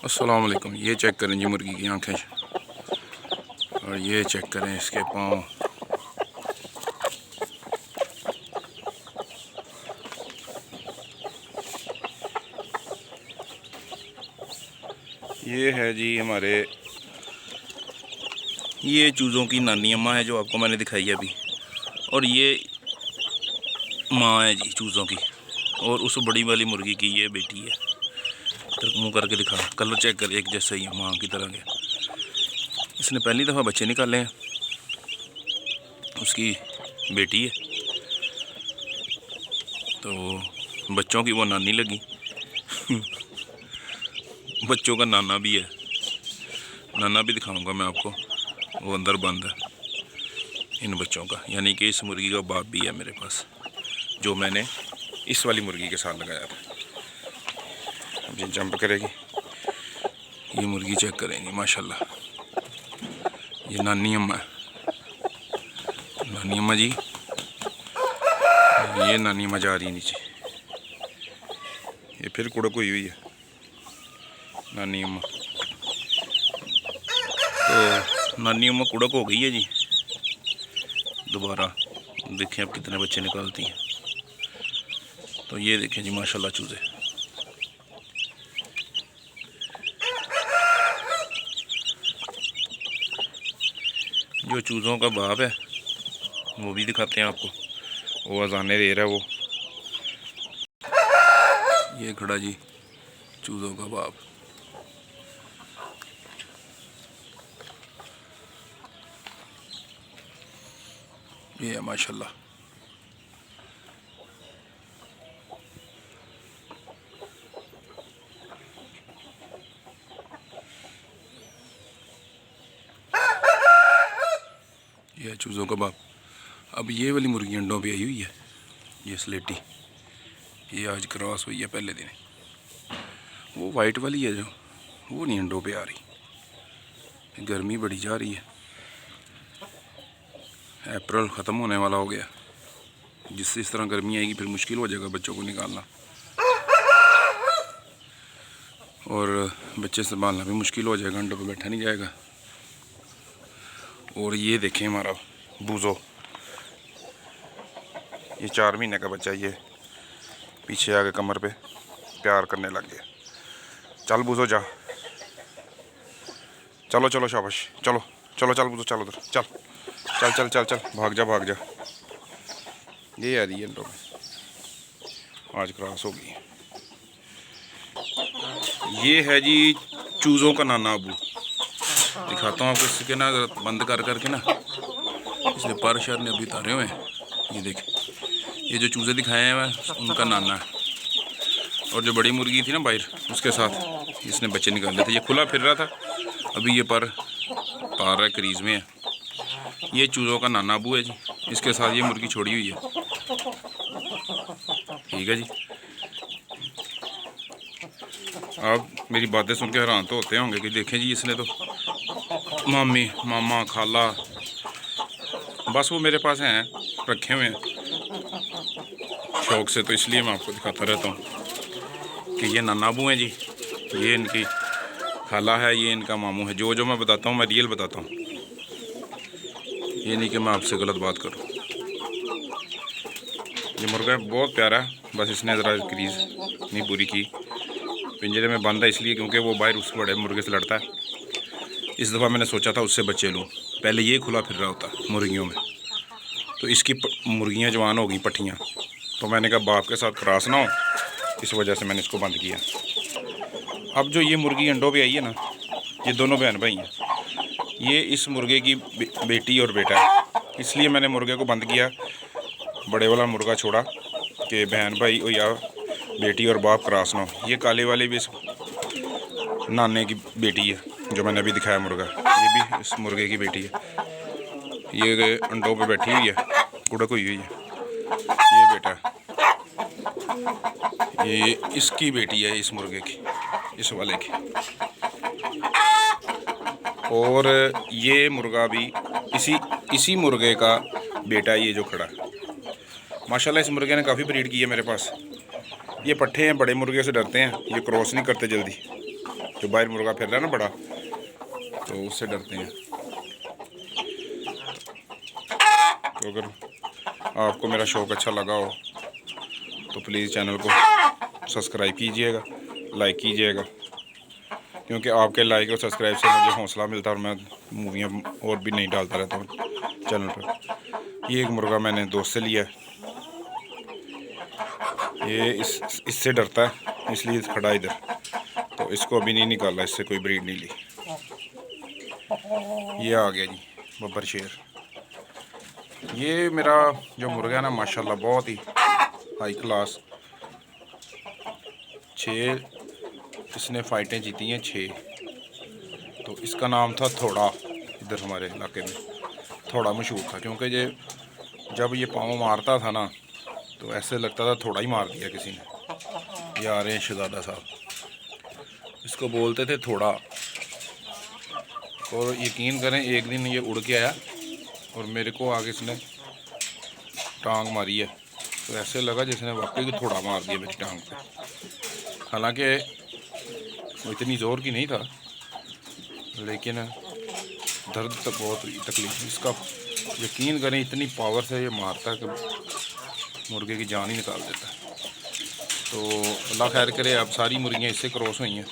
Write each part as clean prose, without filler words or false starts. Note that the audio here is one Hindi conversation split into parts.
अस्सलाम वालेकुम। ये चेक करें जी मुर्गी की आंखें, और ये चेक करें इसके पाँव। ये है जी हमारे, ये चूज़ों की नानी अम्मा है जो आपको मैंने दिखाई है अभी, और ये माँ है जी चूज़ों की, और उस बड़ी वाली मुर्गी की ये बेटी है। तो मुँह करके दिखा, कलर चेक कर, एक जैसा ही है, माँ की तरह के। इसने पहली दफ़ा बच्चे निकाले हैं, उसकी बेटी है, तो बच्चों की वो नानी लगी। बच्चों का नाना भी है, नाना भी दिखाऊंगा मैं आपको, वो अंदर बंद है इन बच्चों का। यानी कि इस मुर्गी का बाप भी है मेरे पास, जो मैंने इस वाली मुर्गी के साथ लगाया था। अब ये जंप करेगी, ये मुर्गी चेक करेंगे माशाल्लाह। ये नानी अम्मा है, नानी अम्मा जी, ये नानी अम्मा जा रही है नीचे। ये फिर कुड़क हुई है नानी अम्मा, तो नानी अम्मा कुड़क हो गई है जी दोबारा। देखें अब कितने बच्चे निकालती हैं। तो ये देखें जी माशाल्लाह चूज़े। जो चूज़ों का बाप है वो भी दिखाते हैं आपको, वो अजाने दे रहा है वो। ये खड़ा जी चूज़ों का बाप। ये है माशाल्लाह। ये है चूज़ों का बाप। अब ये वाली मुर्गी अंडों पे आई हुई है, ये स्लेटी, ये आज क्रॉस हुई है पहले दिन। वो वाइट वाली है जो, वो नहीं अंडों पे आ रही। गर्मी बड़ी जा रही है, अप्रैल ख़त्म होने वाला हो गया, जिससे इस तरह गर्मी आएगी फिर मुश्किल हो जाएगा बच्चों को निकालना, और बच्चे संभालना भी मुश्किल हो जाएगा, अंडों पे बैठा नहीं जाएगा। और ये देखें हमारा बूज़ो, ये 4 महीने का बच्चा, ये पीछे आके कमर पे प्यार करने लग गया। चल बूज़ो जा, चलो चलो शाबाश, चलो चलो चल बूज़ो, चल उधर, चल चल चल चल चल, भाग जा भाग जा। ये आ रही है अंडों में, आज क्रॉस हो गई। ये है जी चूज़ों का नाना अबू, दिखाता हूँ आपको इसके ना, बंद कर करके ना, इसने पर शर ने अभी उतारे हुए हैं। ये देखें, ये जो चूज़े दिखाए हैं मैं उनका नाना है, और जो बड़ी मुर्गी थी ना बाहर, उसके साथ इसने बच्चे निकाले थे। ये खुला फिर रहा था, अभी ये पर पार रहा है, क्रीज में है। ये चूज़ों का नाना अबू है जी, इसके साथ ये मुर्गी छोड़ी हुई है। ठीक है जी। आप मेरी बातें सुन के हैरान तो होते होंगे कि देखें जी, इसने तो मामी मामा खाला बस वो मेरे पास हैं, रखे हुए हैं शौक से, तो इसलिए मैं आपको दिखाता रहता हूँ कि ये नाना अबू हैं जी, ये इनकी खाला है, ये इनका मामू है। जो जो मैं बताता हूँ मैं रियल बताता हूँ, ये नहीं कि मैं आपसे गलत बात करूँ। ये मुर्गा बहुत प्यारा है, बस इसने ज़रा क्रीज नहीं पूरी की। पिंजरे में बंद है इसलिए क्योंकि वो बाहर उस बड़े मुर्गे से लड़ता है। इस दफ़ा मैंने सोचा था उससे बच्चे लूँ, पहले ये खुला फिर रहा होता मुर्गियों में, तो इसकी मुर्गियाँ जवान हो गई पट्टियाँ, तो मैंने कहा बाप के साथ क्रॉस ना हो, इस वजह से मैंने इसको बंद किया। अब जो ये मुर्गी अंडों पे आई है ना, ये दोनों बहन भाई हैं, ये इस मुर्गे की बेटी और बेटा है, इसलिए मैंने मुर्गे को बंद किया, बड़े वाला मुर्गा छोड़ा कि बहन भाई हो या बेटी और बाप क्रॉस ना हो। ये काले वाले भी इस नाने की बेटी है जो मैंने अभी दिखाया मुर्गा, ये भी इस मुर्गे की बेटी है। ये अंडों पे बैठी हुई है, कुड़क हुई हुई है, ये बेटा है, ये इसकी बेटी है इस मुर्गे की, इस वाले की। और ये मुर्गा भी इसी मुर्गे का बेटा, ये जो खड़ा है। माशाल्लाह इस मुर्गे ने काफ़ी ब्रीड की है मेरे पास। ये पट्ठे हैं, बड़े मुर्गे से डरते हैं, ये क्रॉस नहीं करते जल्दी। जो बाहर मुर्गा फिर रहा है ना बड़ा, तो उससे डरते हैं। तो अगर आपको मेरा शौक़ अच्छा लगा हो तो प्लीज़ चैनल को सब्सक्राइब कीजिएगा, लाइक कीजिएगा, क्योंकि आपके लाइक और सब्सक्राइब से मुझे हौसला मिलता है और मैं मूवियाँ और भी नहीं डालता रहता हूँ चैनल पर। ये एक मुर्गा मैंने दोस्त से लिया है, ये इससे डरता है इसलिए खड़ा इधर, तो इसको अभी नहीं निकाला, इससे कोई ब्रीड नहीं ली। ये आ गया जी बब्बर शेर। ये मेरा जो मुर्गा है ना माशाल्लाह बहुत ही हाई क्लास, 6 इसने फ़ाइटें जीती हैं 6। तो इसका नाम था थोड़ा, इधर हमारे इलाके में थोड़ा मशहूर था, क्योंकि ये जब ये पाँव मारता था ना तो ऐसे लगता था थोड़ा ही मार दिया किसी ने। ये आ रहे हैं शहजादा साहब, इसको बोलते थे थोड़ा। और यकीन करें एक दिन ये उड़ के आया और मेरे को आगे इसने टांग मारी है, तो ऐसे लगा जिसने वाकई थोड़ा मार दिया मेरी टांग पे। हालांकि वो इतनी ज़ोर की नहीं था, लेकिन दर्द तो बहुत तकलीफ। इसका यकीन करें इतनी पावर से ये मारता है कि मुर्गे की जान ही निकाल देता है। तो अल्लाह खैर करे, अब सारी मुर्गियाँ इससे क्रॉस हुई हैं,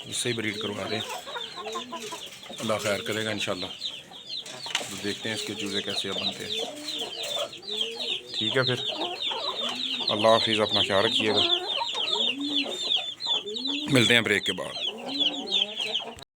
इससे ही ब्रीड करवा रहे हैं। अल्लाह खैर करेगा इंशाल्लाह। तो देखते हैं इसके चूज़े कैसे अब बनते हैं। ठीक है फिर, अल्लाह हाफिज़, अपना ख्याल रखिएगा, मिलते हैं ब्रेक के बाद।